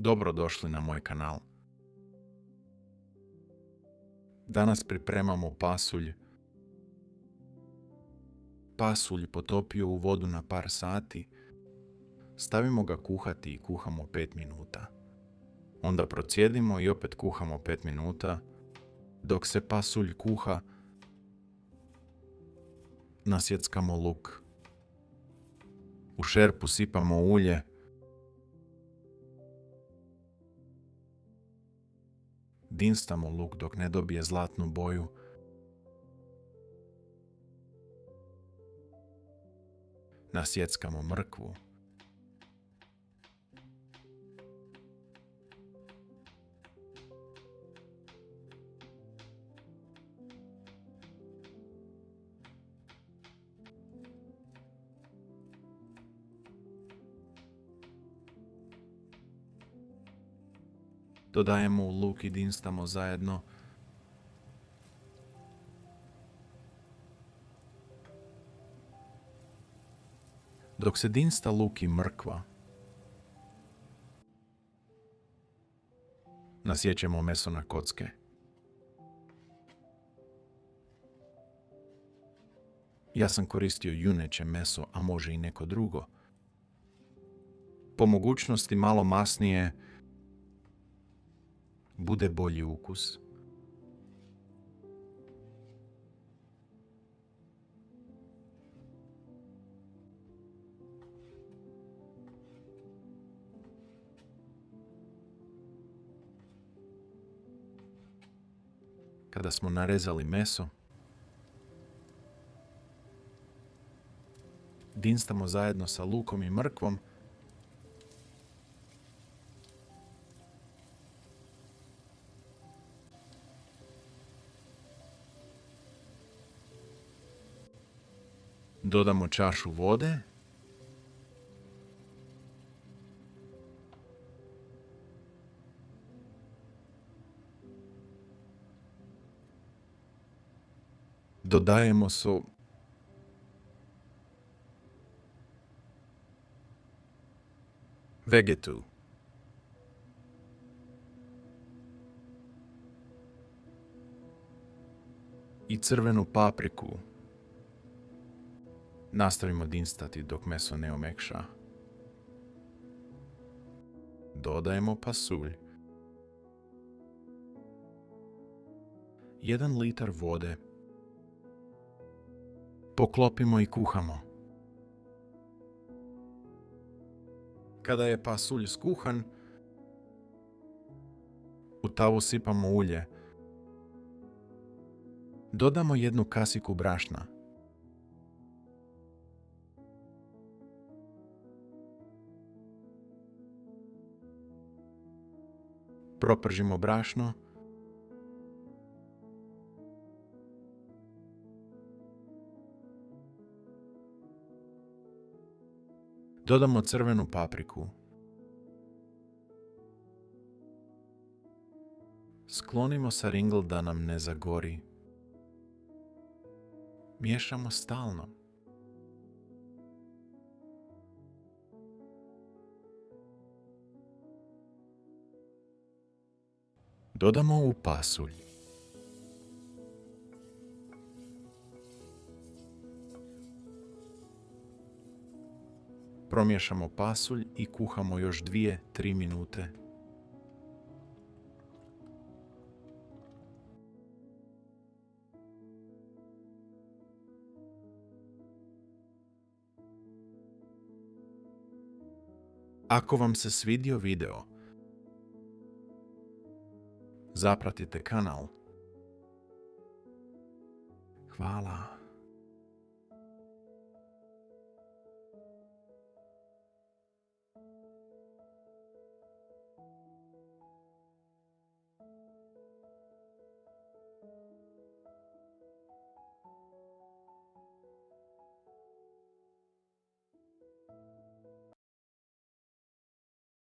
Dobro došli na moj kanal. Danas pripremamo pasulj. Pasulj potopio u vodu na par sati. Stavimo ga kuhati i kuhamo 5 minuta. Onda procijedimo i opet kuhamo 5 minuta. Dok se pasulj kuha, nasjeckamo luk. U šerpu sipamo ulje. Dinstamo luk dok ne dobije zlatnu boju. Nasjeckamo mrkvu. Dodajemo u luk i dinstamo zajedno. Dok se dinsta luk i mrkva, nasjećemo meso na kocke. Ja sam koristio juneće meso, a može i neko drugo. Po mogućnosti malo masnije, bude bolji ukus. Kada smo narezali meso, dinstamo zajedno sa lukom i mrkvom. Dodamo čašu vode. Dodajemo so. Vegetu. I crvenu papriku. Nastavimo dinstati dok meso ne omekša. Dodajemo pasulj. 1 litar vode. Poklopimo i kuhamo. Kada je pasulj skuhan, u tavu sipamo ulje. Dodamo 1 kasiku brašna. Propržimo brašno. Dodamo crvenu papriku. Sklonimo sa ringl da nam ne zagori. Miješamo stalno. Dodamo u pasulj. Promiješamo pasulj i kuhamo još 2-3 minute. Ako vam se svidio video, zapratite kanal. Hvala.